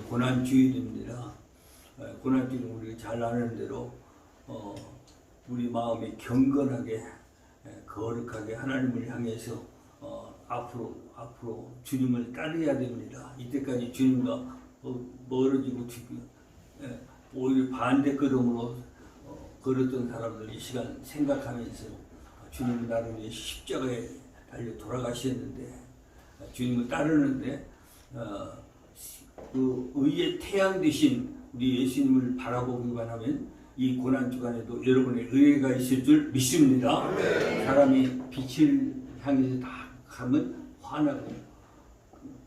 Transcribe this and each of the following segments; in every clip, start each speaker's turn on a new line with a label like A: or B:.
A: 고난주일입니다. 고난주일은 우리가 잘 아는 대로 우리 마음이 경건하게 거룩하게 하나님을 향해서 앞으로 주님을 따라야 됩니다. 이때까지 주님과 멀어지고 오히려 반대 걸음으로 걸었던 사람들 이 시간 생각하면서 주님은 나를 위해 십자가에 달려 돌아가셨는데 주님을 따르는데 그 의의 태양 되신 우리 예수님을 바라보기만 하면 이 고난주간에도 여러분의 의의가 있을 줄 믿습니다. 사람이 빛을 향해서 다 가면 화나고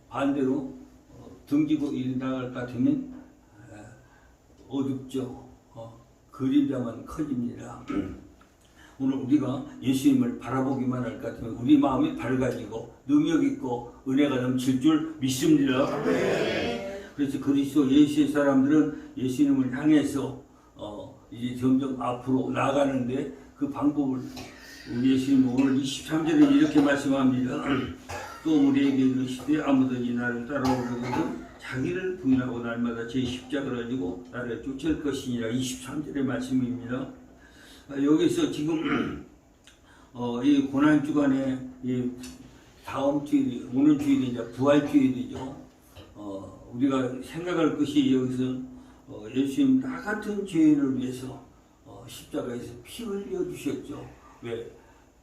A: 반대로 등지고 일 나갈 것 같으면 어둡죠. 그림자만 커집니다. 오늘 우리가 예수님을 바라보기만 할 것 같으면 우리 마음이 밝아지고 능력 있고 은혜가 넘칠 줄 믿습니다. 그래서 그리스도 예수의 사람들은 예수님을 향해서 이제 점점 앞으로 나가는데 그 방법을 우리 예수님 오늘 23절에 이렇게 말씀합니다. 또 우리에게 이르시되 아무든지 나를 따라오려거든 자기를 부인하고 날마다 제 십자가를 지고 나를 쫓을 것이니라. 23절의 말씀입니다. 여기서 지금 이 고난주간에 이 다음 주일이 오는 주일이 이제 부활주일이죠. 우리가 생각할 것이 여기서 예수님 나 같은 죄인을 위해서 십자가에서 피 흘려 주셨죠. 왜?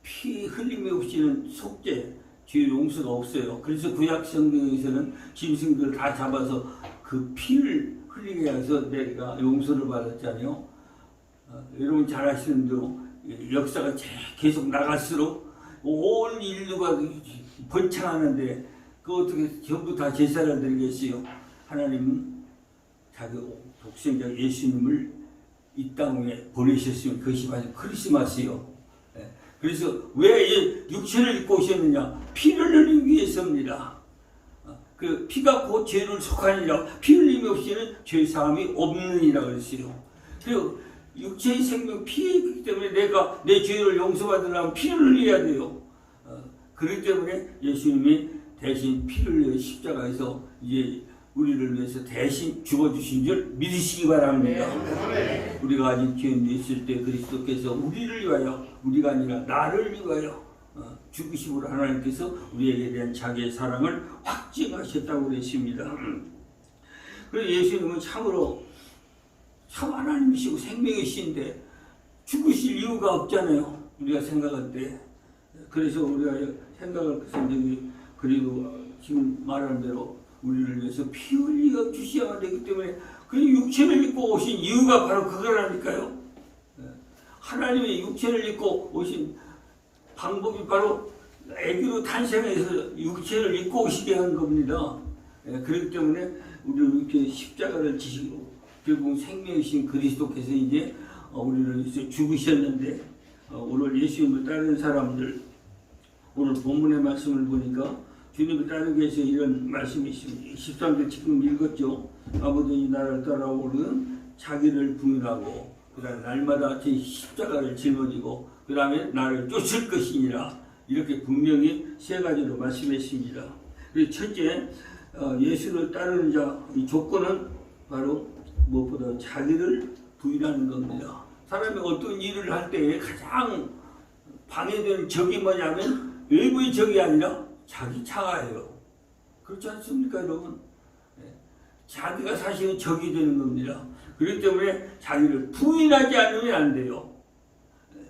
A: 피 흘림이 없이는 속죄, 죄 용서가 없어요. 그래서 구약 성경에서는 짐승들을 다 잡아서 그 피를 흘리게 해서 내가 용서를 받았잖아요. 여러분 잘 아시는 대로 역사가 계속 나갈수록 온 인류가 번창하는데 그 어떻게 전부 다 제사를 드리겠어요? 하나님은 자기 독생자 예수님을 이 땅에 보내셨으면 그것이 바로 크리스마스요. 그래서 왜 육체를 입고 오셨느냐? 피를 흘리기 위해서입니다. 그 피가 곧 죄를 속하니라. 피 흘림이 없이는 죄 사함이 없느니라 그랬어요. 그리고 육체의 생명 피이기 때문에 내가 내 죄를 용서받으려면 피를 흘려야 돼요. 그렇기 때문에 예수님이 대신 피를 흘려 십자가에서 이제 우리를 위해서 대신 죽어주신 줄 믿으시기 바랍니다. 우리가 아직 죄에 있을 때 그리스도께서 우리를 위하여 우리가 아니라 나를 위하여 죽으심으로 하나님께서 우리에게 대한 자기의 사랑을 확증하셨다고 그랬습니다. 그래서 예수님은 참으로 참 하나님이시고 생명이신데 죽으실 이유가 없잖아요. 우리가 생각할 때. 그래서 우리가 생각할 것은 그리고 지금 말한 대로 우리를 위해서 피 흘려 주셔야 되기 때문에 그 육체를 입고 오신 이유가 바로 그거라니까요. 하나님의 육체를 입고 오신 방법이 바로 아기로 탄생해서 육체를 입고 오시게 한 겁니다. 그렇기 때문에 우리를 이렇게 십자가를 지시고 결국 생명이신 그리스도께서 이제 우리를 위해서 죽으셨는데 오늘 예수님을 따르는 사람들 오늘 본문의 말씀을 보니까 주님을 따르기 위해서 이런 말씀이 있습니다. 13절 지금 읽었죠. 아무든지 나를 따라오는 자기를 부인하고 그 다음에 날마다 제 십자가를 짊어지고 그 다음에 나를 쫓을 것이니라. 이렇게 분명히 세 가지로 말씀했습니다. 그래서 첫째 예수를 따르는 자 이 조건은 바로 무엇보다 자기를 부인하는 겁니다. 사람이 어떤 일을 할 때 가장 방해되는 적이 뭐냐면 외부의 적이 아니라 자기 자아예요. 그렇지 않습니까, 여러분? 자기가 사실은 적이 되는 겁니다. 그렇기 때문에 자기를 부인하지 않으면 안 돼요.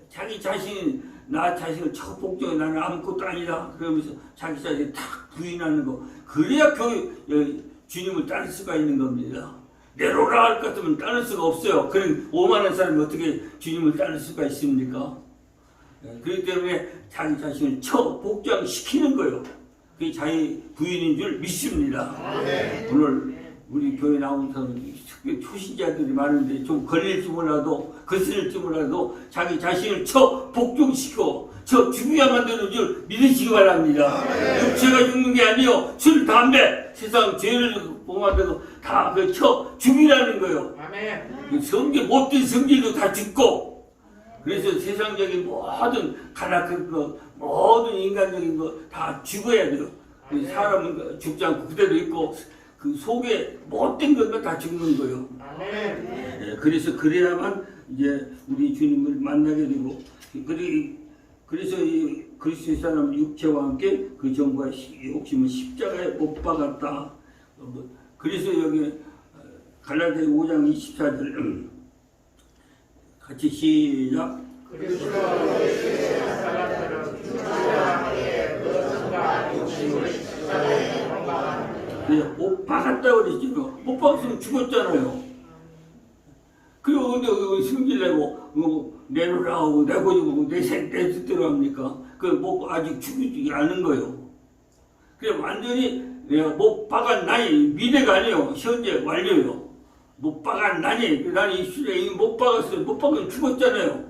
A: 자기 자신이 나 자신을 적복적으로 나는 아무것도 아니다 그러면서 자기 자신을 탁 부인하는 거. 그래야 주님을 따를 수가 있는 겁니다. 내로라 할 것 같으면 따를 수가 없어요. 그런 오만한 사람이 어떻게 주님을 따를 수가 있습니까? 그렇기 때문에 자기 자신을 복장시키는 거예요. 그게 자기 부인인 줄 믿습니다. 오늘 우리 교회 나온 사람 초신자들이 많은데 좀 걸릴지 몰라도 거슬릴지 몰라도 자기 자신을 복종시키고 죽여야 만드는 줄 믿으시기 바랍니다. 육체가 죽는 게 아니요 술, 담배, 세상 죄를 범하면서 다 죽이라는 거예요. 못된 성질도 다 죽고 그래서 세상적인 모든 가락한 거, 모든 인간적인 거 다 죽어야 돼요. 사람은 죽지 않고 그대로 있고 그 속에 못된 것만 다 죽는 거예요. 예, 그래서 그래야만 이제 우리 주님을 만나게 되고, 그래서 이 그리스도의 사람 육체와 함께 그 정과 욕심은 십자가에 못 박았다. 그래서 여기 갈라디아 5장 24절 같이 시작.
B: 그리스도와 예수의 사람들은 육체와 함께 의존과 욕심을 십자가에 못 박았다.
A: 못 박았다고 그랬죠. 못 박았으면 죽었잖아요. 그리고 근데 승질내고 내놓으라고 내고 내 뜻대로 합니까? 아직 죽이지 않은 거예요. 그래 완전히 내가 못 박았나니 미래가 아니에요. 현재 완료예요. 못 박았나니 나는 이슈에 못 박았어요. 못 박으면 죽었잖아요.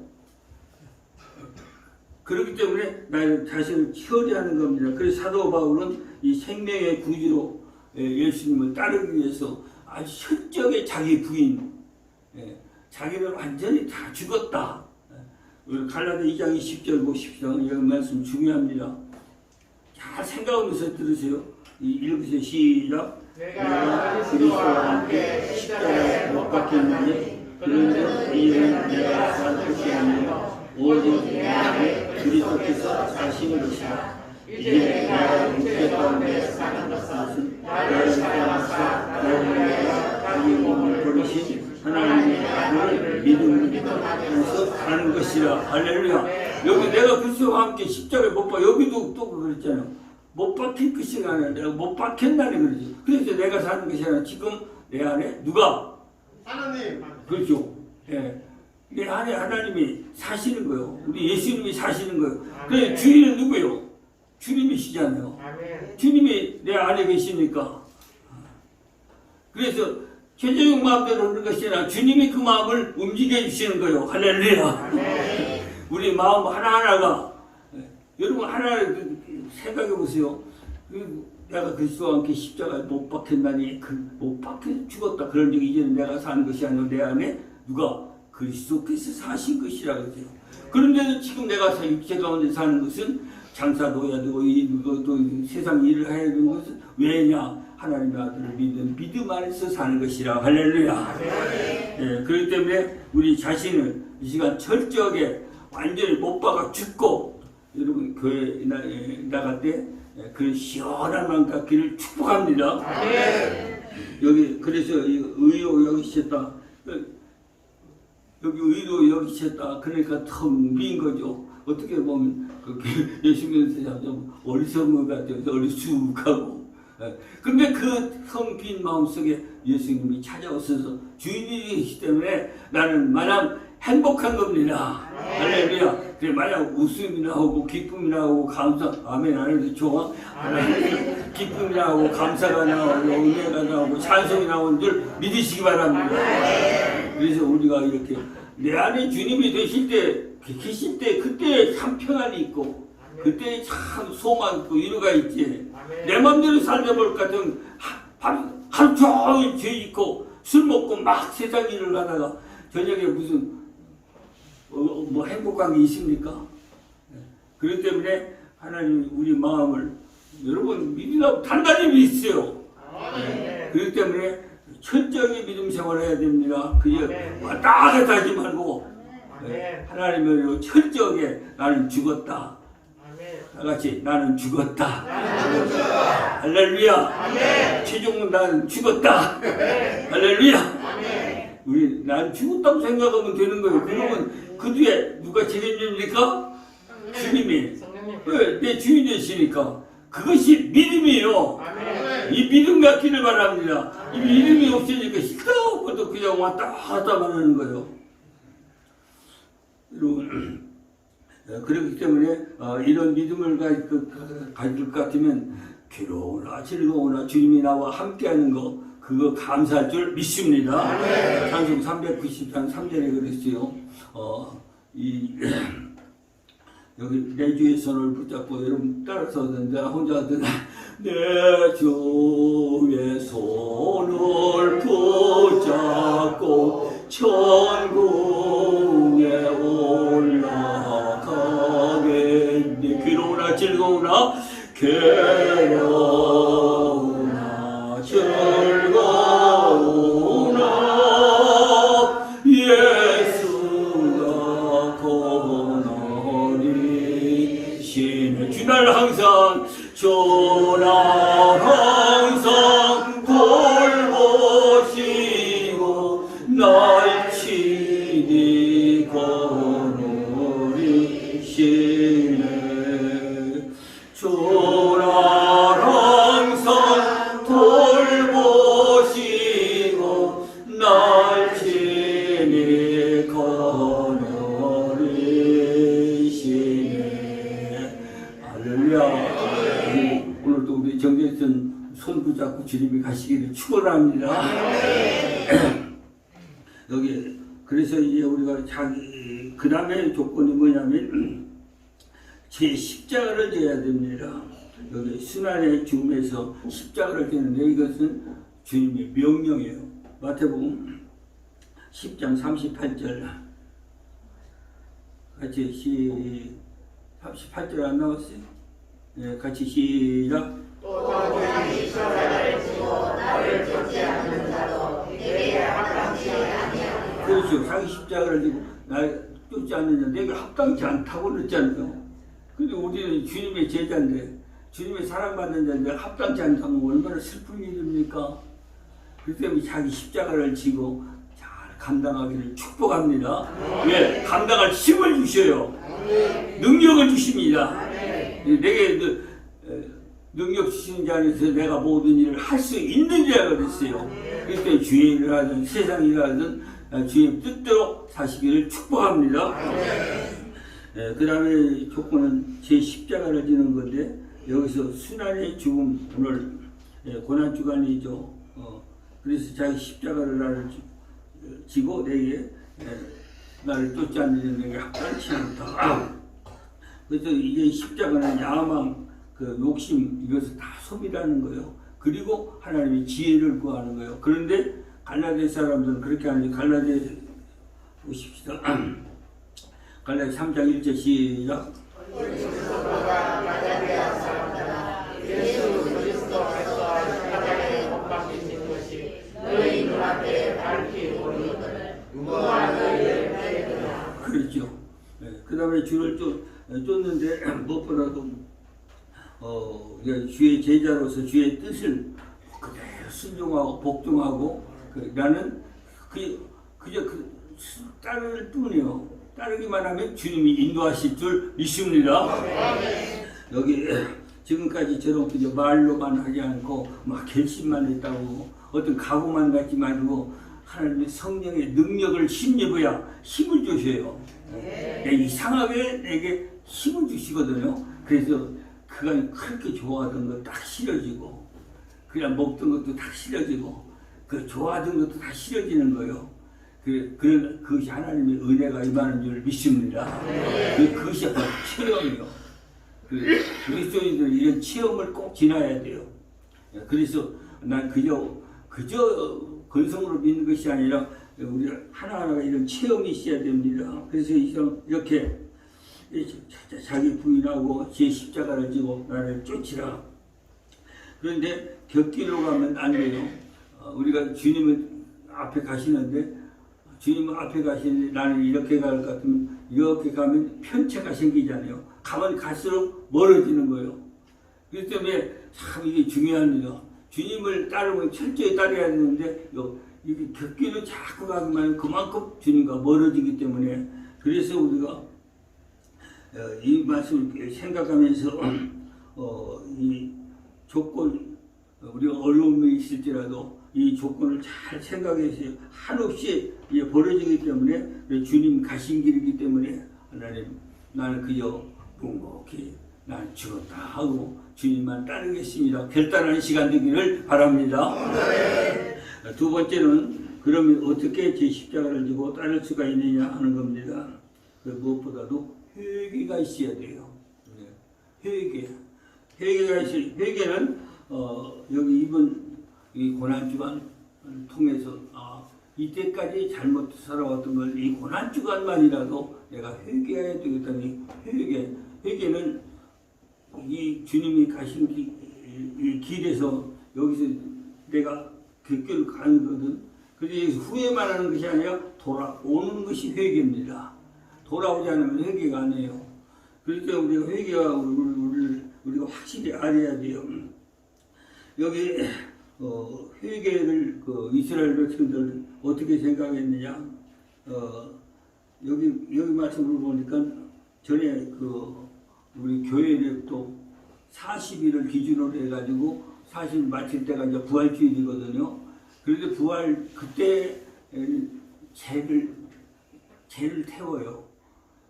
A: 그렇기 때문에 나의 자신을 처리하는 겁니다. 그래서 사도 바울은 이 생명의 구주로 예수님을 따르기 위해서 아주 철저하게 자기 부인, 자기는 완전히 다 죽었다. 갈라디아 2장 20절 50절 이 말씀 중요합니다. 잘 생각하면서 들으세요. 읽으세요. 시작.
B: 내가 그리스도와 함께 십자가에 못 박혔나니 그런즉 이는 내가 산 것이 아니라 오직 내 안에 그리스도께서 사시는 것이다. 이제 내가 육체 가운데 사는 것은 나를 사랑하사 나를 위하여 자기 몸을 버리신 하나님의 아들을 믿음으로서 사는 것이라. 할렐루야. 여기 내가 그리스도와 함께 십자가에 못 박혀. 여기도 또 그랬잖아요. 못 박힐 것이 아니라 내가 못 박혔나니 그러지. 그래서 내가 사는 것이 아니라 지금 내 안에 누가? 하나님.
A: 그렇죠. 예. 내 안에 하나님이 사시는 거예요. 우리 예수님이 사시는 거예요. 그래 주인은 누구예요? 주님이시잖아요. 주님이 내 안에 계시니까. 그래서 최저용 마음대로 하는 것이 아니라 주님이 그 마음을 움직여 주시는 거예요. 할렐루야. 우리 마음 하나하나가 여러분 하나 생각해 보세요. 내가 그리스도와 함께 십자가에 못 박혔나니 못 박혀 죽었다. 그런 적이 이제는 내가 사는 것이 아니라 내 안에 누가? 그리스도께서 사신 것이라 그러죠. 그런데도 지금 내가 육체 가운데 사는 것은 장사도 해야 되고 또 세상 일을 해야 되는 것은 왜냐? 하나님의 아들을 믿음 안에서 사는 것이라. 할렐루야. 예, 그렇기 때문에 우리 자신을 이 시간 철저하게 완전히 못 박아 죽고 여러분 교회 나갈 때 그 시원한 마음 갖기를 축복합니다. 여기 그래서 의로 여기셨다. 여기 의로 여기셨다. 그러니까 텅 빈 거죠. 어떻게 보면 예수님께서 좀 어리석은 것 같아요. 어리숙하고. 근데 그 텅 빈 마음속에 예수님이 찾아오셔서 주인이시기 때문에 나는 마냥 행복한 겁니다. 할렐루야. 그래 마냥 웃음이 나오고 기쁨이 나오고 감사. 아멘. 안 해도 좋아. 기쁨이 나오고 감사가 나오고 은혜가 나오고 찬송이 나오는 줄 믿으시기 바랍니다. 그래서 우리가 이렇게 내 안에 주님이 계실 때 그때 참 평안이 있고 그때 참 소망 있고 위로가 있지. 내 맘대로 살다 볼 것 같은 하루 종일 죄 짓고 술 먹고 막 세상 일을 하다가 저녁에 무슨 뭐 행복한 게 있습니까? 그렇기 때문에 하나님 우리 마음을 여러분 믿으라고 단단히 믿으세요. 그렇기 때문에 철저하게 믿음 생활을 해야 됩니다. 그저 왔다 갔다 하지 말고 하나님을 철저하게 나는 죽었다. 다 같이 나는 죽었다. 할렐루야. 최종은 나는 죽었다. 할렐루야. 우리 난 죽었다고 생각하면 되는 거예요. 그러면 그 뒤에 누가 책임집니까? 주님이. 내 주인 되시니까. 그것이 믿음이에요. 이 믿음 갖기를 바랍니다. 이 믿음이 없으니까 시도 없고도 그냥 왔다 갔다만 하는 거예요. 여러분, 그렇기 때문에 이런 믿음을 가질 것 같으면 괴로우나 즐거우나 주님이 나와 함께하는 거 그거 감사할 줄 믿습니다. 찬송 393장 3절에 그랬어요. 여기 내 주의 손을 붙잡고 여러분 따라서 내가 혼자 하든 내 주의 손을 붙잡고 천국에 올라가겠니. 괴로우나 즐거우나 괴로우나 즐거우나 축원합니다. 여기 그래서 이제 우리가 자기 그 다음에 조건이 뭐냐면 제 십자가를 져야 됩니다. 여기 순환의 죽음에서 십자가를 지는데 이것은 주님의 명령이에요. 마태복음 10장 38절 같이 38절 안 나왔어요? 네, 같이 시작.
C: 또 너희 십자가를 지고 나를 쫓지 않는 자도 내게 합당치 아니하니라.
A: 그렇죠. 자기 십자가를 지고 나를 쫓지 않는 자 내게 합당치 않다고 그랬잖아요. 근데 우리는 주님의 제자인데 주님의 사랑받는 자인데 합당치 않다면 얼마나 슬픈 일입니까? 그렇기 때문에 자기 십자가를 지고 잘 감당하기를 축복합니다. 예, 감당할 힘을 주셔요. 능력을 주십니다. 내게 능력 주시는 자 안에서 내가 모든 일을 할 수 있는 자가 그랬어요. 그렇기 때문에 주의 일을 하든 세상 일을 하든 주의 뜻대로 사시기를 축복합니다. 그 다음에 조건은 제 십자가를 지는 건데 여기서 순환의 죽음 오늘 고난주간이죠. 그래서 자기 십자가를 나를 지고 내게 나를 쫓지 않는 내게 합당치 않다. 그래서 이게 십자가는 야망, 그 욕심 이것을 다 소비라는 거예요. 그리고 하나님의 지혜를 구하는 거예요. 그런데 갈라디아 사람들은 그렇게 하는데 갈라디아 보십시다. 갈라디아 3장 1절 시작.
C: 갈라디아 사람들아 예수 그리스도께서 십자가에 못 박히신 것이 너희 눈앞에 밝히 보이거늘 무한 너희를 빼리라.
A: 그렇죠. 그 다음에 주를 쫓는데 무엇보다도 주의 제자로서 주의 뜻을 그대로 순종하고 복종하고 나는 그저 따를 뿐이요. 따르기만 하면 주님이 인도하실 줄 믿습니다. 여기 지금까지처럼 그저 말로만 하지 않고 막 결심만 했다고 어떤 각오만 갖지 말고 하나님의 성령의 능력을 힘입어야 힘을 주셔요. 이상하게 내게 힘을 주시거든요. 그래서 그가 그렇게 좋아하던 거 딱 싫어지고 그냥 먹던 것도 다 싫어지고 그 좋아하던 것도 다 싫어지는 거예요. 그것이 하나님의 은혜가 임하는 줄 믿습니다. 그것이 바로 체험이요. 그리스도인들은 이런 체험을 꼭 지나야 돼요. 그래서 난 그저 건성으로 믿는 것이 아니라 우리가 하나하나가 이런 체험이 있어야 됩니다. 그래서 이렇게 자기 부인하고 제 십자가를 지고 나를 쫓으라. 그런데 곁길로 가면 안 돼요. 우리가 주님은 앞에 가시는데 주님은 앞에 가시는데 나는 이렇게 갈 것 같으면 이렇게 가면 편차가 생기잖아요. 가면 갈수록 멀어지는 거예요. 그렇기 때문에 참 이게 중요한 일이요. 주님을 따르면 철저히 따라야 되는데 이게 곁길로 자꾸 가기만 하면 그만큼 주님과 멀어지기 때문에 그래서 우리가 이 말씀을 생각하면서 이 조건 우리가 어려움이 있을지라도 이 조건을 잘 생각해서 한없이 벌어지기 때문에 주님 가신 길이기 때문에 하나님 나는 그저 묵묵히 나는 죽었다 하고 주님만 따르겠습니다. 결단하는 시간 되기를 바랍니다. 두 번째는 그러면 어떻게 제 십자가를 지고 따를 수가 있느냐 하는 겁니다. 무엇보다도 회개가 있어야 돼요. 회개가 있어요. 회개는 여기 이번 이 고난주간을 통해서 이때까지 잘못 살아왔던 걸 이 고난주간만이라도 내가 회개해야 되겠다니 회개는 이 주님이 가신 이 길에서 여기서 내가 그 길을 가는 거거든. 그래서 후회만 하는 것이 아니라 돌아오는 것이 회개입니다. 돌아오지 않으면 회개가 아니에요. 그러니까 우리가 회개가 우리가 확실히 알아야 돼요. 여기 회개를 이스라엘 백성들 어떻게 생각했느냐? 여기 말씀을 보니까 전에 우리 교회력도 40일을 기준으로 해가지고 40일 마칠 때가 이제 부활주일이거든요. 그런데 그때 죄를 태워요.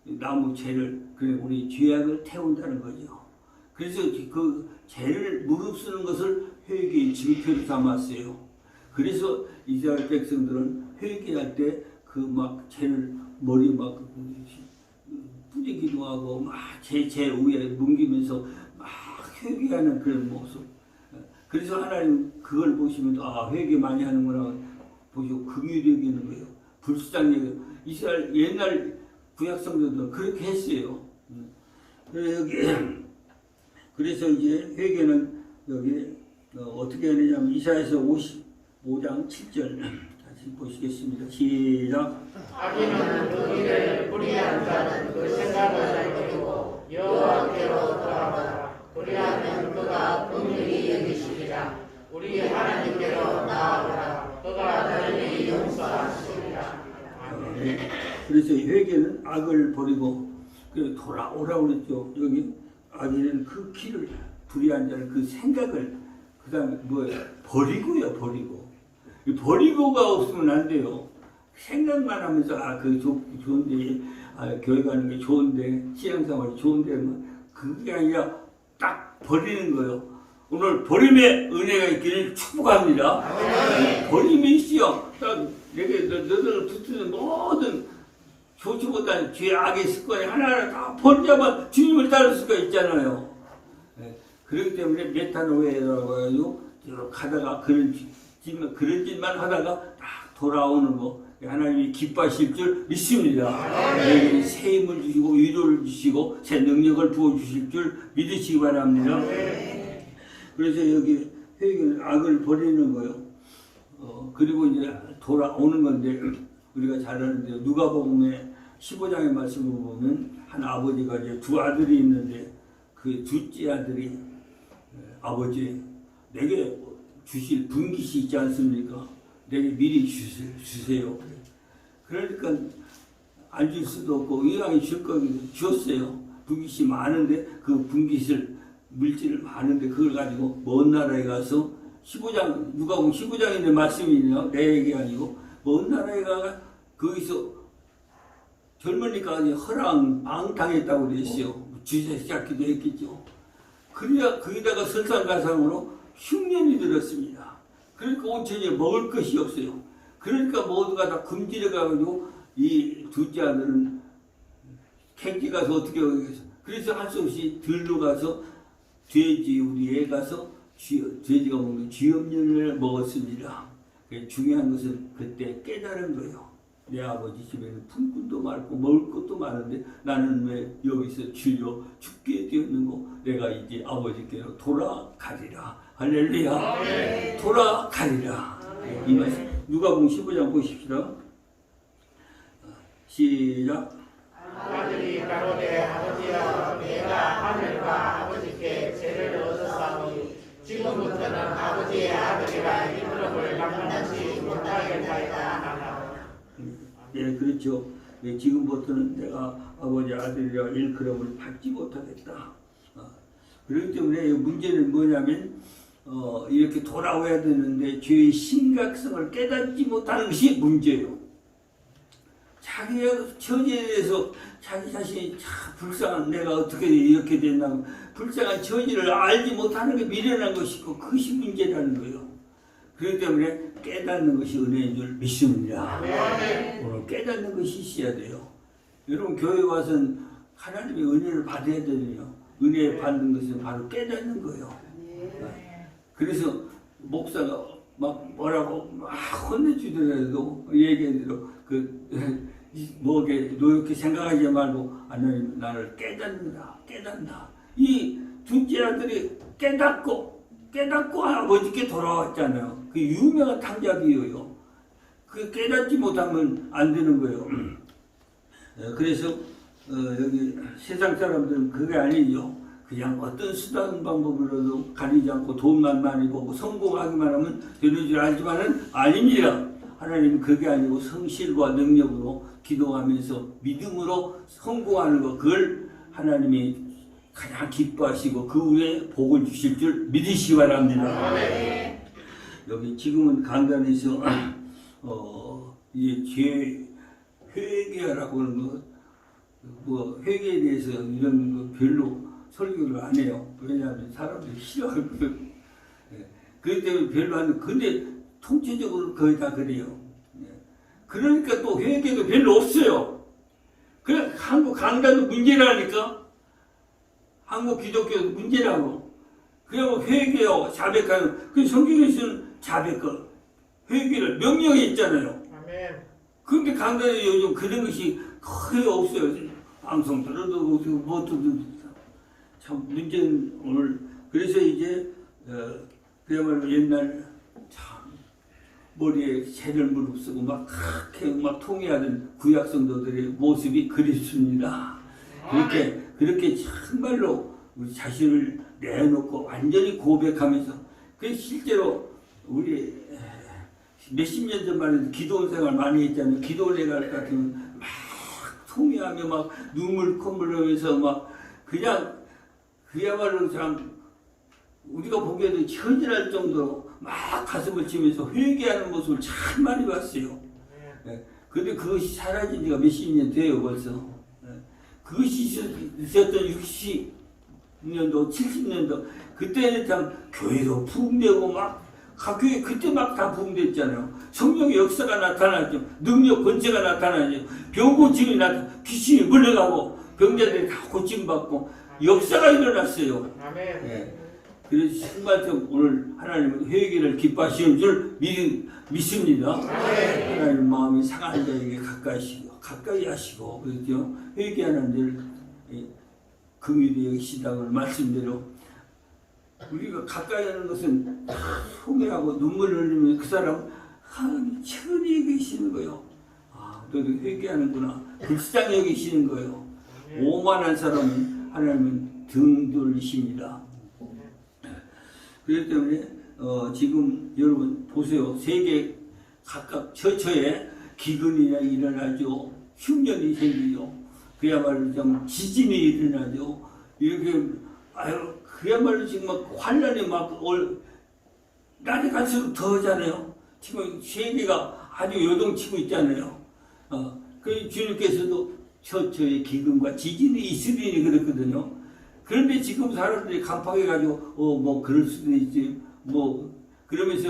A: 나무 죄를 우리 죄악을 태운다는 거죠. 그래서 그 죄를 무릅쓰는 것을 회개의 징표로 삼았어요. 그래서 이스라엘 백성들은 회개할 때 그 막 죄를 머리 막 뿌리기도 하고 막 제 위에 뭉기면서 막 회개하는 그런 모습. 그래서 하나님 그걸 보시면 아 회개 많이 하는구나 보시고 긍휼히 여기는 거예요. 불쌍히 이스라엘 옛날 구약 성도들은 그렇게 했어요. 그래서 이제 회개는 여기 어떻게 하느냐면 이사야서 55장 7절 다시 보시겠습니다. 시작.
C: 악인은 그 일을 불의한 자는 그 생각을 버리고 여호와께로 돌아오라. 그리하면 그가 긍휼히 여기시리라. 우리 하나님께로 나아오라. 그가 너희를 용서하시리라. 아멘.
A: 그래서 회개는 악을 버리고 돌아오라고 그랬죠. 여기 악인은 그 길을 불의한 자는 그 생각을 그 다음에 뭐예요? 버리고요. 버리고가 없으면 안 돼요. 생각만 하면서 좋은데 교회 가는 게 좋은데 신앙생활이 좋은데 그게 아니라 딱 버리는 거예요. 오늘 버림의 은혜가 있기를 축복합니다. 버림이 있어요. 딱 내게 너들 붙는 모든 좋지 못한 죄 악의 습관이 하나하나 다 버리자만 주님을 따를 수가 있잖아요. 그렇기 때문에 메타노에라고 해가지고 가다가 그런 짓만 하다가 딱 돌아오는 거 하나님이 기뻐하실 줄 믿습니다. 내게 새 힘을 주시고 위로를 주시고 새 능력을 부어주실 줄 믿으시기 바랍니다. 그래서 여기 회개는 악을 버리는 거예요. 그리고 이제 돌아오는 건데 우리가 잘 아는데 누가복음의 15장의 말씀을 보면 한 아버지가 이제 두 아들이 있는데 그 둘째 아들이 아버지 내게 주실 분깃이 있지 않습니까? 내게 미리 주세요. 그러니까 안 줄 수도 없고 이왕에 줄 거기 주었어요. 분깃이 많은데 그 분깃을 물질을 많은데 그걸 가지고 먼 나라에 가서 15장 누가복음 15장인데 말씀이네요. 내 얘기 아니고 먼 나라에 가 거기서 젊으니까 허랑 당했다고 그랬어요. 주사 시작기도 했겠죠. 그래야 거기다가 설상가상으로 흉년이 들었습니다. 그러니까 온천에 먹을 것이 없어요. 그러니까 모두가 다 굶주려가지고 이 둘째 아들은 객지 가서 어떻게 하겠어. 그래서 할 수 없이 들로 가서 돼지 우리에 가서 돼지가 먹는 쥐염년을 먹었습니다. 중요한 것은 그때 깨달은 거예요. 내 아버지 집에는 품꾼도 많고 먹을 것도 많은데 나는 왜 여기서 줄여 죽게 되었는고 내가 이제 아버지께로 돌아가리라. 할렐루야. 네. 돌아가리라. 네. 이 말씀 누가복음 15장 보십시다. 시작.
C: 아들이 가로되 아버지여 내가 하늘과 아버지께 죄를 얻었사오니 지금부터는 아버지의 아들이라 이름을 감당치 못하겠나이다 하나.
A: 예, 그렇죠. 예, 지금부터는 내가 아버지 아들이라 일컬음을 받지 못하겠다. 그렇기 때문에 문제는 뭐냐면 이렇게 돌아와야 되는데 죄의 심각성을 깨닫지 못하는 것이 문제예요. 자기의 처지에 대해서 자기 자신이 참 불쌍한 내가 어떻게 이렇게 됐나 불쌍한 처지를 알지 못하는 게 미련한 것이고 그것이 문제라는 거예요. 그렇기 때문에 깨닫는 것이 은혜인 줄 믿습니다. 오늘 깨닫는 것이 있어야 돼요. 여러분 교회 와서는 하나님의 은혜를 받아야 되거든요. 은혜 받는 것은 바로 깨닫는 거예요. 그래서 목사가 막 뭐라고 막 혼내주더라도 얘기해도 뭐게 노력히 생각하지 말고 하나님 나를 깨닫는다. 이 둘째 아들이 깨닫고 아버지께 돌아왔잖아요. 그 유명한 탕자비예요. 그 깨닫지 못하면 안 되는 거예요. 그래서 여기 세상 사람들은 그게 아니죠. 그냥 어떤 수단 방법으로도 가리지 않고 돈만 많이 벌고 성공하기만 하면 되는 줄 알지만은 아닙니다. 하나님은 그게 아니고 성실과 능력으로 기도하면서 믿음으로 성공하는 것 그걸 하나님이 가장 기뻐하시고 그 후에 복을 주실 줄 믿으시기 바랍니다. 여기 지금은 강단에서 이제 회개하라고 하는 거, 뭐 회개에 대해서 이런 거 별로 설교를 안 해요. 왜냐하면 사람들이 싫어하거든. 그렇기 때문에 별로 안 해. 근데 통체적으로 거의 다 그래요. 예. 그러니까 또 회개도 별로 없어요. 그래 한국 강단도 문제라니까. 한국 기독교도 문제라고. 그리고 회개요, 자백하는 그 성경에서는 자백과 회개를 명령해 있잖아요.
C: 아멘.
A: 그런데 강단에 요즘 그런 것이 거의 없어요. 방송 들어도 뭐 듣도 참 문제는 오늘 그래서 이제 그야말로 옛날 참 머리에 새를 무릅쓰고 막 그렇게 막 통회하던 구약 성도들의 모습이 그립습니다. 그렇게 정말로 우리 자신을 내놓고 완전히 고백하면서 그 실제로 우리 몇십 년 전만 해도 기도원 생활 많이 했잖아요. 기도원 생활 같은 막 통회하며 막 눈물 콧물 흘리면서 막 그냥 그야말로 참 우리가 보기에도 천진할 정도로 막 가슴을 치면서 회개하는 모습을 참 많이 봤어요. 그런데 그것이 사라진 지가 몇십 년 돼요 벌써. 그것이 있었던 60년도 70년도 그때는 참 교회도 부흥되고 막 교회 그때 막 다 부흥됐잖아요. 성령의 역사가 나타났죠. 능력 권세가 나타나죠. 병 고침이 귀신이 물러가고 병자들이 다 고침받고 역사가 일어났어요.
C: 아멘.
A: 예. 그래서 정말 좀 오늘 하나님은 회개를 기뻐하시는 줄 믿습니다. 하나님 마음이 상한 자에게 가까이 하시고 그렇죠. 회개하는 들 긍휼히 여기시다고 말씀대로 우리가 가까이 하는 것은 소매하고 눈물 흘리면 그 사람 하나님 천히 계시는 거예요. 아, 너도 회개하는구나. 불쌍히 여기시는 거예요. 오만한 사람은 하나님은 등 돌리십니다. 그렇기 때문에 지금 여러분 보세요. 세계 각각 처처에 기근이 일어나죠. 흉년이 생기죠. 그야말로 좀 지진이 일어나죠. 이렇게 그야말로 지금 막 환란이 막 날이 갈수록 더하잖아요. 지금 세계가 아주 요동치고 있잖아요. 그 주님께서도 처처에 기근과 지진이 있으리니 그랬거든요. 그런데 지금 사람들이 강팍해가지고 뭐 그럴 수도 있지 뭐 그러면서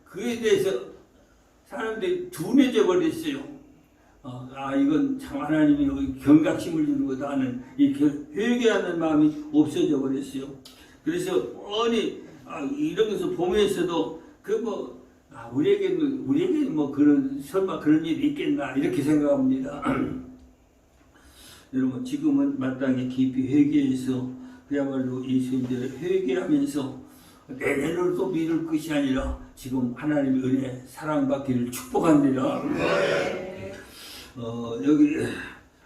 A: 그에 대해서 사람들이 둔해져 버렸어요. 이건 참 하나님이 경각심을 주는 거다 하는 이 회개하는 마음이 없어져 버렸어요. 그래서 이런 것을 보면서도 우리에게는 뭐 설마 그런 일이 있겠나 이렇게 생각합니다. 여러분 지금은 마땅히 깊이 회개해서 그야말로 예수님들을 회개하면서 내년을 또 미룰 것이 아니라 지금 하나님의 은혜 사랑받기를 축복합니다. 여기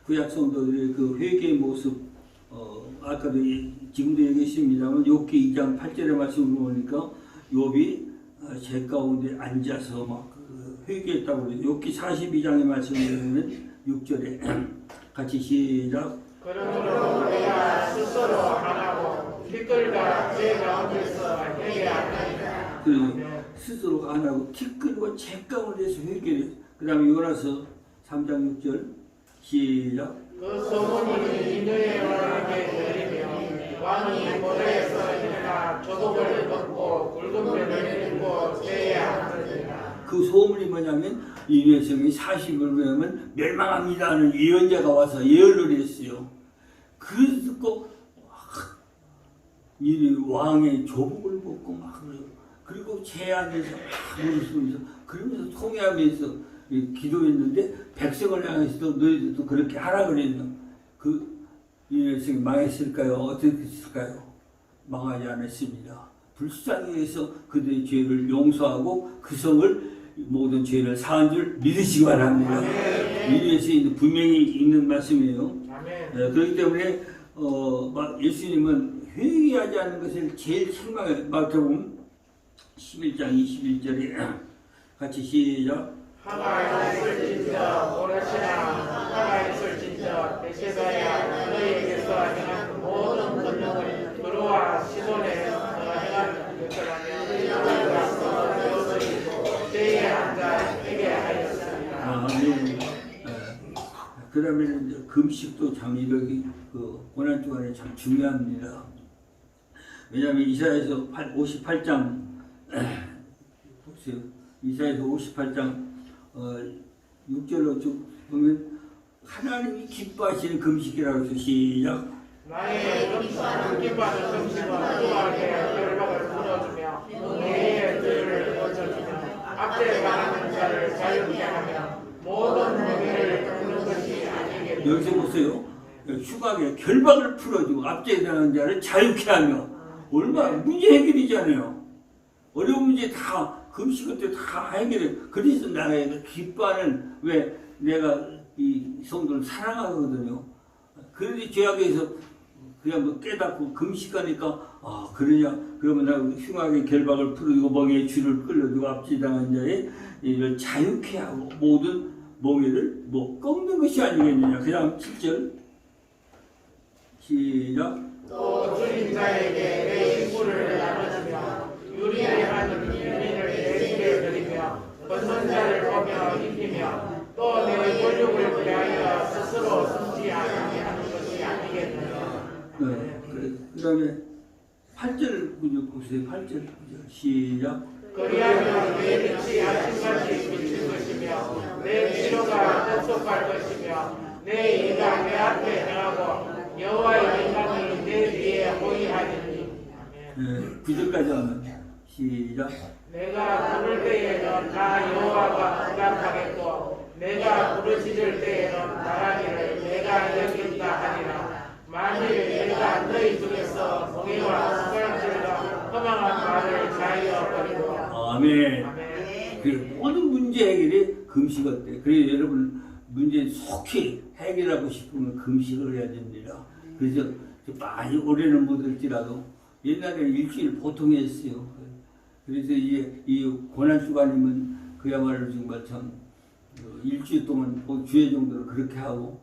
A: 구약 성도들의 그 회개의 모습 아까도 지금도 얘기했습니다만 욥기 2장 8절의 말씀을 보니까 욥이 제 가운데 앉아서 막 회개했다고 그래요. 욥기 42장의 말씀을 보면 6절에 같이 시작.
C: 그러므로 내가 스스로 하나고 티끌과 제 가운데서 회개하나이다.
A: 스스로 안 하고 티끌과 제 가운데서 회개를. 그 다음에 요나서 3장 6절 시작.
C: 그 소문이 인도의 왕에게 들리며 왕이 모래에서 일어나 조복을 벗고 굵은 뱀을 입고 제야하느니라.
A: 그 소문이 뭐냐면 이 녀석이 40을 후에는 멸망합니다 하는 예언자가 와서 예언을 했어요. 그래서 듣고 이 왕의 조복을 벗고 막 그리고 제안에서 막 물으면서 그러면서 통회하면서 기도했는데 백성을 향해서도 너희들도 그렇게 하라 그랬나. 이 녀석이 망했을까요? 어떻게 했을까요? 망하지 않았습니다. 불쌍히 해서 그들의 죄를 용서하고 그 성을 모든 죄를 사한 줄 믿으시기 바랍니다. 이 녀석이 분명히 있는 말씀이에요. 그렇기 때문에 예수님은 회개하지 않는 것을 제일 책망해. 마태복음 11장 21절에 같이 시작.
C: 하가 있을진저 오르시나 하가 있을진저 백세사야 너희에게서 행한 모든 권능을 두루와 시돈에 너가 행한 것을 하며 여호와께서 제에 앉아 회개하였습니다.
A: 네. 그 다음에 금식도 참 이렇게 고난 주간에 참 중요합니다. 왜냐하면 이사야에서 58장 보세요. 이사야서 58장 6절로 쭉 보면 하나님이 기뻐하시는 금식이라고 해서 시작.
C: 나의 기뻐하는 금식은 그와의 결박을 풀어주며 내의 뜰을 고쳐주며 앞에 가는 자를 자유케 하며 모든 무게를 끄는 것이 아니겠느냐.
A: 여기서 보세요. 휴가에 결박을 풀어주고 앞에 가는 자를 자유케 하며 얼마나 문제 해결이잖아요. 어려운 문제 다 금식할 때 다 해결해. 그래서 나의 기뻐하는 왜 내가 이 성도를 사랑하거든요. 그런데 죄악에서 그냥 뭐 깨닫고 금식하니까 아 그러냐 그러면 나 흉악의 결박을 풀어주고 멍에 줄을 끌어주고 앞지당한 자의 이를 자유케 하고 모든 멍에를 뭐 꺾는 것이 아니겠느냐. 그냥 7절 시작.
C: 또 줄인 자에게 내 인물을 나눠주며 유리하는 유민을 내게 드리며 걷는 자를 보며 입히며 또 내 권력을 위하여 스스로 숨지 아니하는 것이 아니겠느냐.
A: 네, 그 다음에 8절 구절 보세요. 8절 구절 시작.
C: 그리하면 내 빛이 아침같이 비칠 것이며 내 치료가 접속할 것이며 내 이가 내 앞에 행하고 여호와의 영광이 내 뒤에 호위하리니.
A: 네, 9절까지 하면 시작.
C: 내가 부를 때에는 나 여호와가 응답하겠고 내가 부르짖을 때에는 바라기를 내가 여긴다 하리라. 만일 내가 너희 중에서 멍에와 숟가락질과 허망한 말을 자유어 버리고.
A: 아멘.
C: 아멘.
A: 그 모든 문제 해결이 금식할 때. 그래서 여러분 문제 속히 해결하고 싶으면 금식을 해야 됩니다. 그래서 많이 오래는 못할지라도 옛날에 일주일 보통 했어요. 그래서 이제 이 고난주간이면 그야말로 정말 참 일주일 동안 주회 정도로 그렇게 하고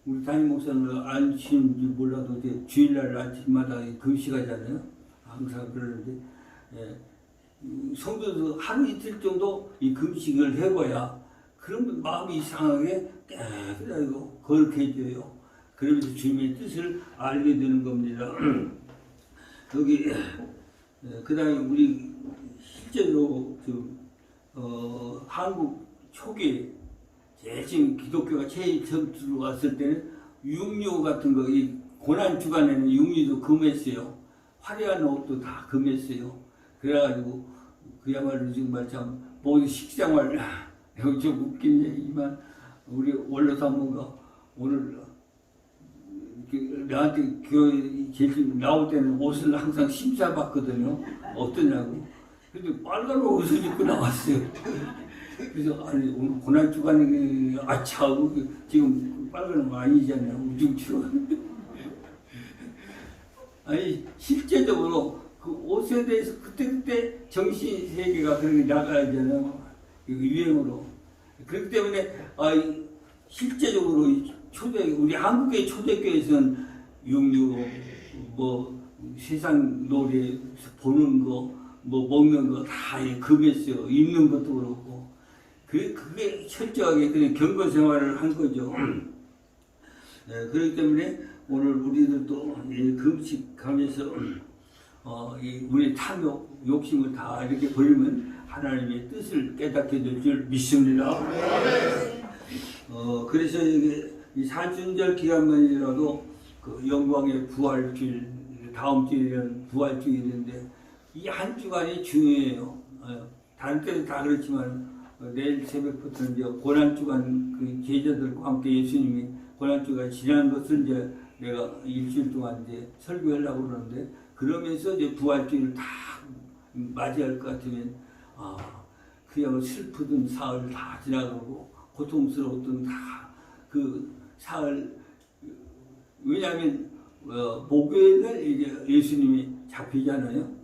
A: 우리 담임 목사는 안 쉬는지 몰라도 이제 주일날 아침마다 금식하잖아요. 항상 그러는데 예. 성도도 하루 이틀 정도 이 금식을 해봐야 그러면 마음이 이상하게 깨끗하고 거룩해져요. 그러면서 주님의 뜻을 알게 되는 겁니다. 여기 그 다음에 우리 실제로 한국 초기 제일 지금 기독교가 제일 처음 들어왔을 때는 육류 같은 거, 이 고난 주간에는 육류도 금했어요. 화려한 옷도 다 금했어요. 그래가지고 그야말로 정말 참 모든 식생활 여기 좀 웃긴 얘기지만 우리 원로 사모가 오늘 나한테 교회 제일 나올 때는 옷을 항상 심사받거든요. 어떠냐고. 근데 빨간 옷을 입고 나왔어요. 그래서 아니 오늘 고난 주간에 아차하고 지금 빨간 거 아니잖아요. 우중치고. 아니 실제적으로 그 옷에 대해서 그때 정신 세계가 그렇게 나가야 되잖아요. 유행으로. 그렇기 때문에 실제적으로 우리 한국의 초대교회에서는 육류 뭐 세상 노래 보는 거 뭐 먹는 거 다 금했어요. 입는 것도 그렇고 그게 철저하게 그냥 경건 생활을 한 거죠. 그렇기 때문에 오늘 우리들도 금식하면서 우리 탐욕, 욕심을 다 이렇게 버리면 하나님의 뜻을 깨닫게 될 줄 믿습니다. 그래서 이 사순절 기간만이라도 그 영광의 부활주일, 다음 주일은 부활주일인데 이 한 주간이 중요해요. 다른 때는 다 그렇지만 내일 새벽부터 이제 고난주간 그 제자들과 함께 예수님이 고난주간 지난 것을 이제 내가 일주일 동안 이제 설교하려고 그러는데 그러면서 이제 부활주의를 다 맞이할 것 같으면 그야말로 슬프던 사흘 다 지나가고 고통스러웠던 다 그 사흘 왜냐하면 목요일날 이제 예수님이 잡히잖아요.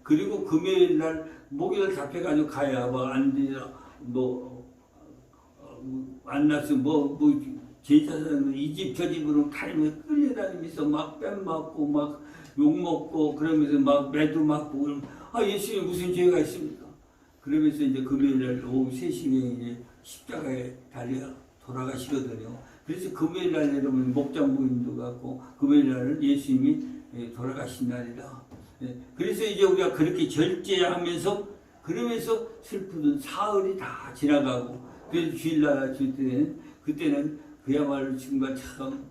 A: 그리고 금요일날 목요일 잡혀가지고 가야 안 났으면 제자들은 이 집 저 집으로 다니면서 끌려다니면서 막 뺨 맞고 막 욕 먹고 그러면서 막 매도 맞고 예수님 무슨 죄가 있습니까? 그러면서 이제 금요일날 오후 3시에 이제 십자가에 달려 돌아가시거든요. 그래서 금요일날 여러분 목장부인도 갖고 금요일날은 예수님이 돌아가신 날이다. 그래서 이제 우리가 그렇게 절제하면서 그러면서 슬프던 사흘이 다 지나가고 그래서 주일날 그때는 그야말로 정말 참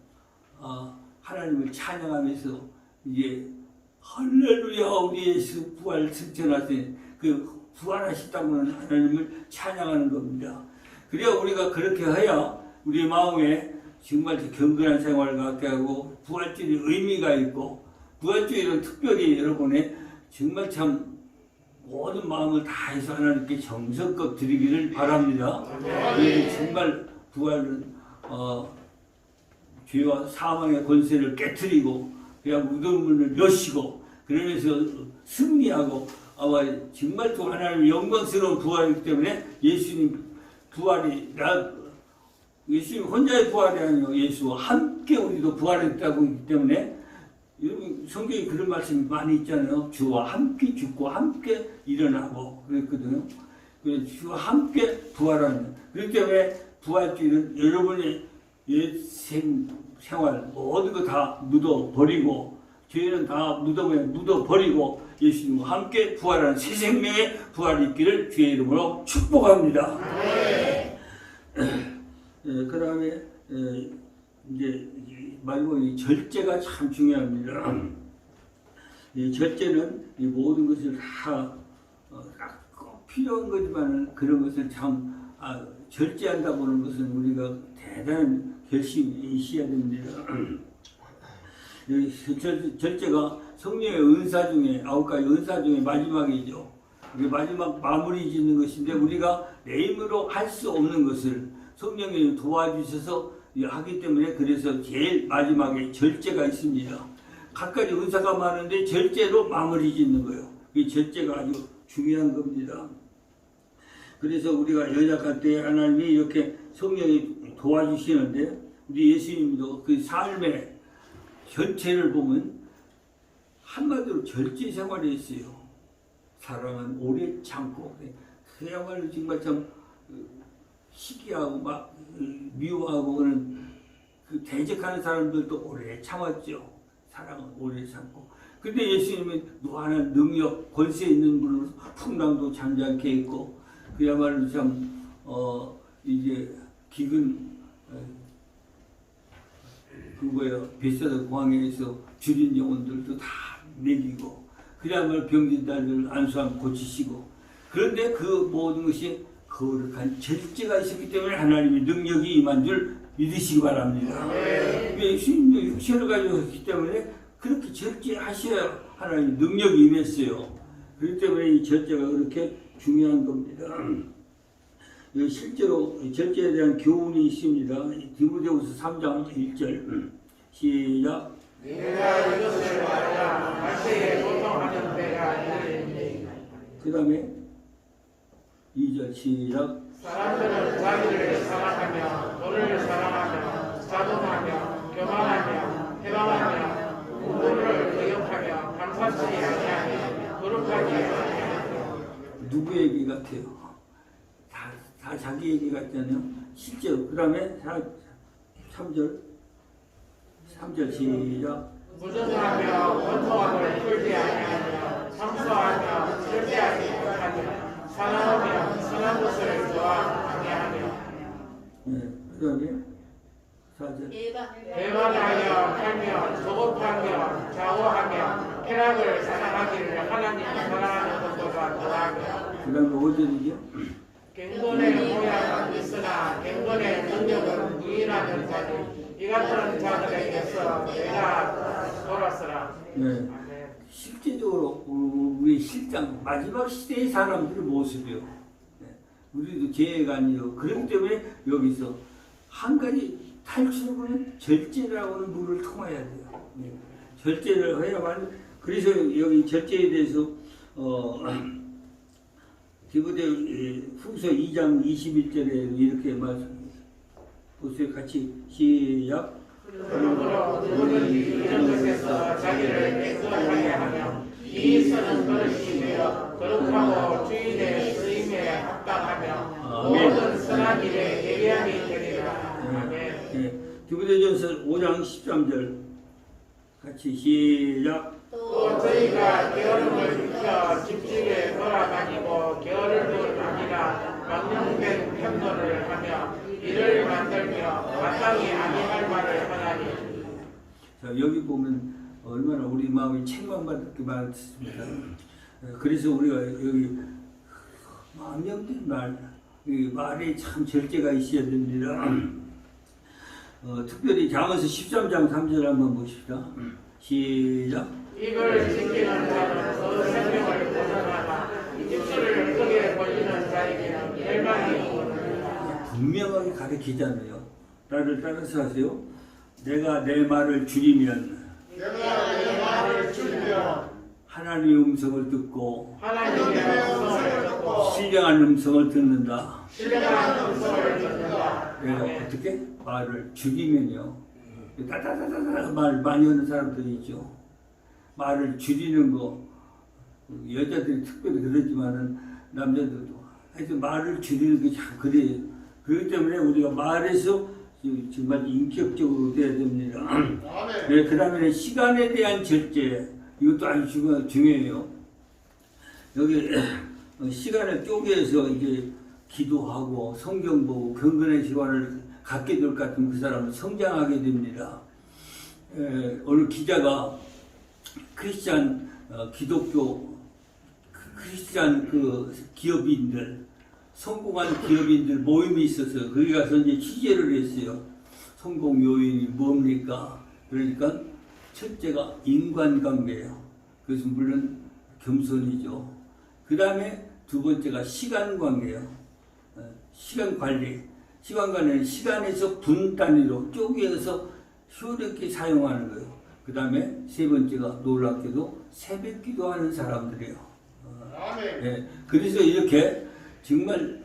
A: 하나님을 찬양하면서 이제 할렐루야 우리 예수 부활 승천하신 그 부활하셨다고는 하나님을 찬양하는 겁니다. 그래야 우리가 그렇게 해야 우리 마음에 정말 경건한 생활을 갖게 하고 부활주일이 의미가 있고 부활주일은 특별히 여러분의 정말 참 모든 마음을 다해서 하나님께 정성껏 드리기를 바랍니다. 그래서 정말 부활은 죄와 사망의 권세를 깨트리고 그냥 무덤문을 여시고 그러면서 승리하고 아마 정말 또 하나님의 영광스러운 부활이기 때문에 예수님 부활이 예수님 혼자의 부활이 아니고 예수와 함께 우리도 부활했다고 하기 때문에 여러분 성경에 그런 말씀이 많이 있잖아요. 주와 함께 죽고 함께 일어나고 그랬거든요. 그래서 주와 함께 부활하는 그렇기 때문에 부활주일은 여러분의 옛 생활 모든 거 다 묻어버리고 죄는 다 무덤에 묻어버리고 예수님과 함께 부활하는 새 생명의 부활이 있기를 주의 이름으로 축복합니다. 그 다음에 이제 마지막에 절제가 참 중요합니다. 이 절제는 이 모든 것을 다 꼭 필요한 거지만 그런 것을 참 절제한다 보는 것은 우리가 대단한 결심이 있어야 됩니다. 절제가 성령의 은사 중에 9가지 은사 중에 마지막이죠. 마지막 마무리 짓는 것인데 우리가 내 힘으로 할 수 없는 것을 성령이 도와주셔서 하기 때문에 그래서 제일 마지막에 절제가 있습니다. 각가지 은사가 많은데 절제로 마무리 짓는 거예요. 이 절제가 아주 중요한 겁니다. 그래서 우리가 연약할 때 하나님이 이렇게 성령이 도와주시는데 우리 예수님도 그 삶의 전체를 보면 한마디로 절제 생활이 있어요. 사랑은 오래 참고 그야말로 정말 참 시기하고 막 미워하고 그런 그 대적하는 사람들도 오래 참았죠. 사랑은 오래 참고. 근데 예수님은 무한한 능력, 권세 있는 분으로 풍랑도 잠잠케 있고 그야말로 참 이제 기근 베세다 광야에서 줄인 영혼들도 다 먹이고 그야말로 병든 자들을 안수하면 고치시고 그런데 그 모든 것이 거룩한 절제가 있었기 때문에 하나님의 능력이 임한 줄 믿으시기 바랍니다. 예수님도 육체를 가지고 있기 때문에 그렇게 절제하셔야 하나님의 능력이 임했어요. 그렇기 때문에 이 절제가 그렇게 중요한 겁니다. 실제로 절제에 대한 교훈이 있습니다. 디모데후서 3장 1절 시작.
C: 내가 이것을 말하여 말세에 고통하는 때가 아니니.
A: 그 다음에 2절 시작.
C: 사람들은 자기를 사랑하며 돈을 사랑하며 자동하며 교만하며 해방하며 공부를 거역하며 감사치 아니하며 거룩하지 아니하며.
A: 누구 얘기 같아요? 다 자기 얘기 같잖아요. 실제로. 그 다음에 3절 시작.
C: 무정하며 원통함을 풀지 아니하며 참소하며 절제하지 못하며 사랑하며 선한 것을 좋아 아니하며.
A: 그 다음에 4절.
C: 배반하여 팔며 조급하며 좌우하며 쾌락을 사랑하기를 하나님 사랑하는 것보다 더하며.
A: 그 다음에 5절이죠.
C: 갱돈의 모양은 있으나 갱돈의 능력은 무인하는 자니 이 같은 자들에게서 내가 돌았으라.
A: 네. 실제적으로 우리 실장 마지막 시대의 사람들의 모습이요. 네. 우리도 죄가 아니요. 그렇기 때문에 여기서 한 가지 탈출구는 절제라고 하는 물을 통해야 돼요. 네. 절제를 해야만. 그래서 여기 절제에 대해서 디모데후서 2장 21절에 이렇게 말씀합니다. 보세요. 같이 시작.
C: 그러므로 누구든지 이런 것에서 자기를 깨끗하게 하며 이 선은 그릇이며 거룩하고 주인의 쓰임에 합당하며 모든 선한 일에 예비함이 되리라. 아멘.
A: 디모데전서 5장 13절 같이 시작.
C: 또 저희가 게으름을 비켜 집집에 돌아다니고 게으름이 아니라 망령된 편도를 하며 이를 만들며 마땅히 아니할 말을 하나니.
A: 자, 여기 보면 얼마나 우리 마음이 책망받게 많습니다. 그래서 우리가 여기 망령된 말, 이 말에 참 절제가 있어야 됩니다. 특별히 잠언서 13장 3절 한번 보십시다. 시작.
C: 이걸 지키는 자는 그 생명을 보존하나 입술을 크게 벌리는 자에게는 멸망이 오느니라.
A: 분명하게 가르치잖아요. 나를 따라서 하세요. 내가 내 말을 줄이면 하나님의 음성을 듣고
C: 하나님의 음성을 듣고
A: 신령한 음성을 듣는다.
C: 신령한 음성을 듣는다.
A: 내가 어떻게 말을 줄이면요. 다다다다다 말 많이 하는 사람들이 있죠. 말을 줄이는 거 여자들이 특별히 그러지만은 남자들도 하여튼 말을 줄이는 게 참 그래요. 그렇기 때문에 우리가 말에서 정말 인격적으로 돼야 됩니다. 네, 그 다음에 시간에 대한 절제, 이것도 아주 중요해요. 여기 시간을 쪼개서 이제 기도하고 성경 보고 경건의 시간을 갖게 될 것 같으면 그 사람은 성장하게 됩니다. 어느 기자가 크리스찬 기독교 크리스찬 그 기업인들 성공한 기업인들 모임이 있어서 거기 가서 이제 취재를 했어요. 성공 요인이 뭡니까? 그러니까 첫째가 인간관계예요. 그래서 물론 겸손이죠. 그 다음에 두 번째가 시간관계예요. 시간관리. 시간관리는 시간에서 분 단위로 쪼개서 효력있게 사용하는 거예요. 그 다음에 세 번째가 놀랍게도 새벽 기도하는 사람들이에요. 네, 그래서 이렇게 정말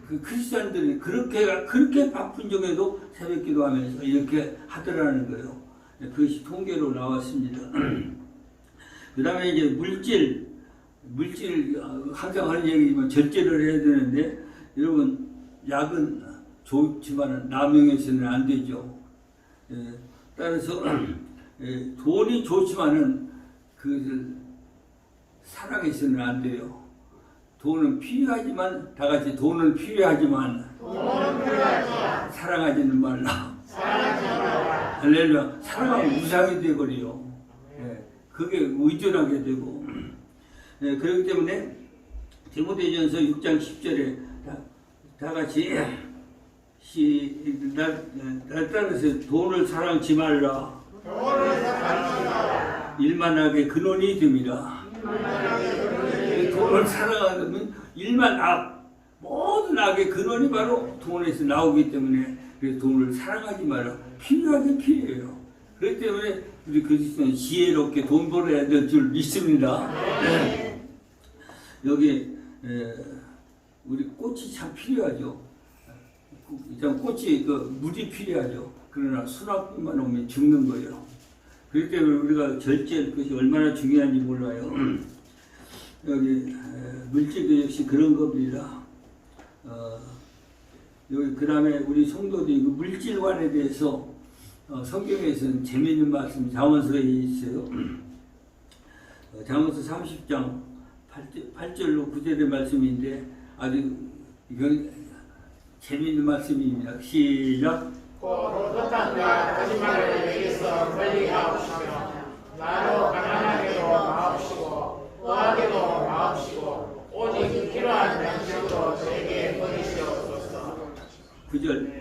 A: 그 크리스찬들이 그렇게 바쁜 중에도 새벽 기도하면서 이렇게 하더라는 거예요. 네, 그것이 통계로 나왔습니다. 그 다음에 이제 물질 항상 하는 얘기지만 절제를 해야 되는데 여러분 약은 좋지만 남용해서는 안 되죠. 따라서 돈이 좋지만은 그 사랑해서는 안 돼요. 돈은 필요하지만 다 같이 돈은 필요하지만 사랑하지는 말라. 할렐루야. 사랑하면 무상이 되버려요. 그게 의존하게 되고. 그렇기 때문에 디모데전서 6장 10절에 다 같이 날 따라서 돈을 사랑치 말라. 일만하게 근원이 됩니다. 돈을 사랑하면 일만 모든 악의 근원이 바로 돈에서 나오기 때문에 그래서 돈을 사랑하지 마라. 필요하긴 필요해요. 그렇기 때문에 우리 그리스도는 지혜롭게 돈 벌어야 될 줄 믿습니다. 여기 우리 꽃이 참 필요하죠. 꽃이 그 물이 필요하죠. 그러나 수납만 오면 죽는 거예요. 그렇기 때문에 우리가 절제할 것이 얼마나 중요한지 몰라요. 여기 물질도 역시 그런 겁니다. 여기 그 다음에 우리 성도들이 그 물질관에 대해서 성경에서는 재미있는 말씀 잠언서에 있어요. 잠언서 30장 8절로 9절의 말씀인데 아주 이건 재미있는 말씀입니다. 시작.
C: 헛함과 거짓말을 내게서 멀리하옵시며 나로 가난하게도 마옵시고 의하게도 마옵시고 오직 필요한 양식으로 저에게 보내시옵소서.
A: 9절.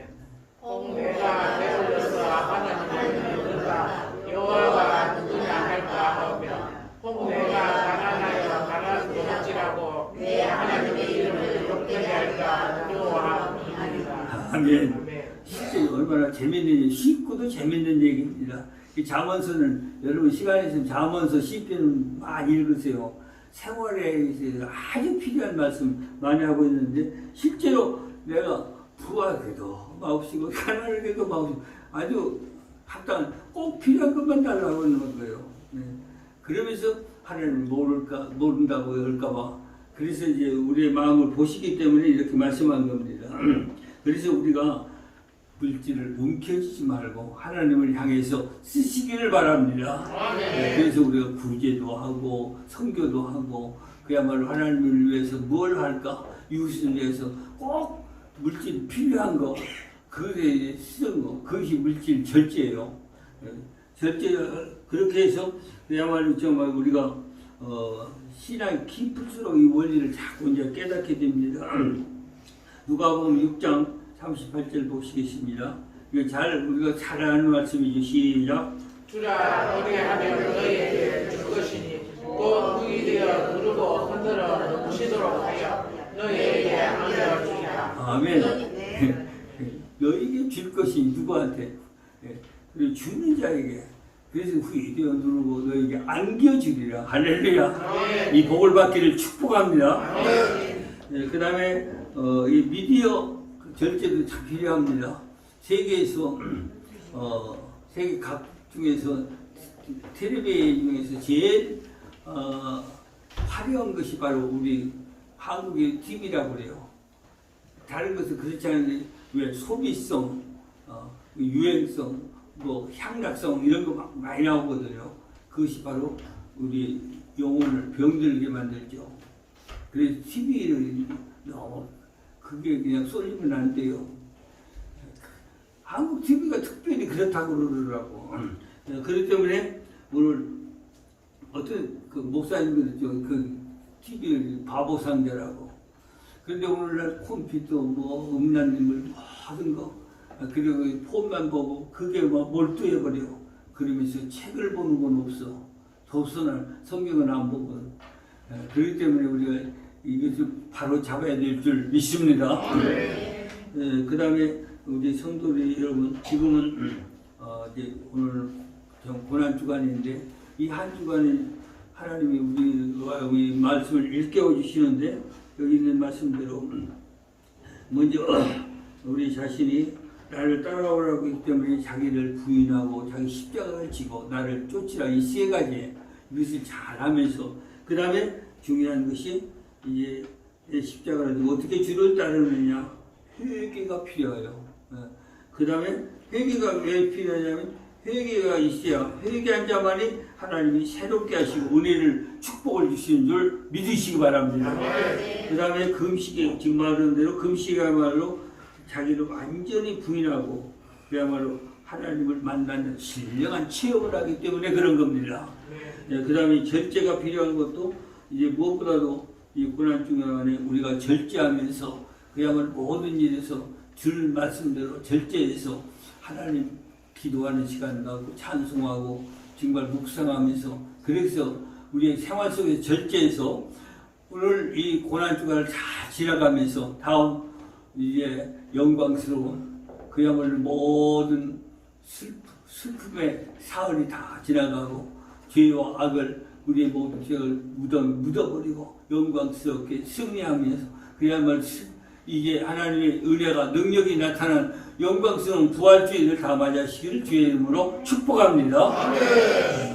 C: 내가 배불러서 하나님을 부른다 여호와가 누구냐 할까 하며 혹 내가 가난하여 가난할지라고 내 하나님의 이름을 높게 할까 두려워함이니이다.
A: 아멘. 실제 얼마나 재밌는 쉽고도 재밌는 얘기입니다. 이 잠언서는 여러분 시간 있으면 잠언서 시편은 많이 읽으세요. 생활에 아주 필요한 말씀 많이 하고 있는데 실제로 내가 부하게도 마옵시고 가난하게도 마옵시고 아주 합당한 꼭 필요한 것만 달라고 하는 거예요. 네. 그러면서 하나님 모른다고 할까봐 그래서 이제 우리의 마음을 보시기 때문에 이렇게 말씀한 겁니다. 그래서 우리가 물질을 움켜쥐지 말고 하나님을 향해서 쓰시기를 바랍니다. 그래서 우리가 구제도 하고 선교도 하고 그야말로 하나님을 위해서 뭘 할까? 이웃을 위해서 꼭 물질 필요한 거 그에 쓰는 거 그것이 물질 절제예요. 절제 그렇게 해서 그야말로 정말 우리가 신앙이 깊을수록 이 원리를 자꾸 이제 깨닫게 됩니다. 누가복음 6장 38절 보시겠습니다. 이거 우리가 잘 아는 말씀이죠. 시작.
C: 주라 너게 하면 너희에게 줄 것이니 곧 흙이 되어 누르고 흔들어 넘치도록 하여 너희에게 안겨주리라.
A: 아멘. 너에게 줄 것이 누구한테? 그리고 주는 자에게. 그래서 흙이 되어 누르고 너에게 안겨주리라. 할렐루야. 이 복을 받기를 축복합니다. 그 다음에 이 미디어 절제도 참 필요합니다. 세계에서 세계 각 중에서 텔레비전 중에서 제일 화려한 것이 바로 우리 한국의 TV라고 그래요. 다른 것은 그렇지 않은데 왜 소비성, 유행성, 뭐 향락성 이런 거 많이 나오거든요. 그것이 바로 우리 영혼을 병들게 만들죠. 그래서 TV를 너무 그게 그냥 쏠리면 안 돼요. 한국 TV가 특별히 그렇다고 그러더라고. 그렇기 때문에 오늘 어떤 그 목사님들이 그 TV를 바보 상자라고. 그런데 오늘날 컴퓨터 뭐 음란물 모든 거 그리고 폰만 보고 그게 막 몰두해버려. 그러면서 책을 보는 건 없어. 도서나 성경은 안 보고. 그렇기 때문에 우리가 이것을 바로 잡아야 될 줄 믿습니다. 그 다음에 우리 성도들 여러분, 지금은 이제 오늘 좀 고난 주간인데 이 한 주간에 하나님이 우리와 우리 말씀을 일깨워 주시는데 여기 있는 말씀대로 먼저 우리 자신이 나를 따라오라고 했기 때문에 자기를 부인하고 자기 십자가를 지고 나를 쫓으라 이 세 가지 이것을 잘하면서 그 다음에 중요한 것이 이제 십자가를 지고 어떻게 주를 따르느냐 회개가 필요해요. 그 다음에 회개가 왜 필요하냐면 회개가 있어야 회개한 자만이 하나님이 새롭게 하시고 은혜를 축복을 주시는 줄 믿으시기 바랍니다. 그 다음에 금식에 지금 말한 대로 금식이야말로 자기를 완전히 부인하고 그야말로 하나님을 만나는 신령한 체험을 하기 때문에 그런 겁니다. 그 다음에 절제가 필요한 것도 이제 무엇보다도 이 고난 중간에 우리가 절제하면서 그야말로 모든 일에서 줄 말씀대로 절제해서 하나님 기도하는 시간 갖고 찬송하고 정말 묵상하면서 그래서 우리의 생활 속에서 절제해서 오늘 이 고난 주간을 잘 지나가면서 다음 이제 영광스러운 그야말로 모든 슬픔의 사흘이 다 지나가고 죄와 악을 우리의 모든 죄를 묻어버리고 영광스럽게 승리하면서 그야말로 이게 하나님의 은혜가 능력이 나타난 영광스러운 부활주의를 다 맞이하시기를 주의 이름으로 축복합니다.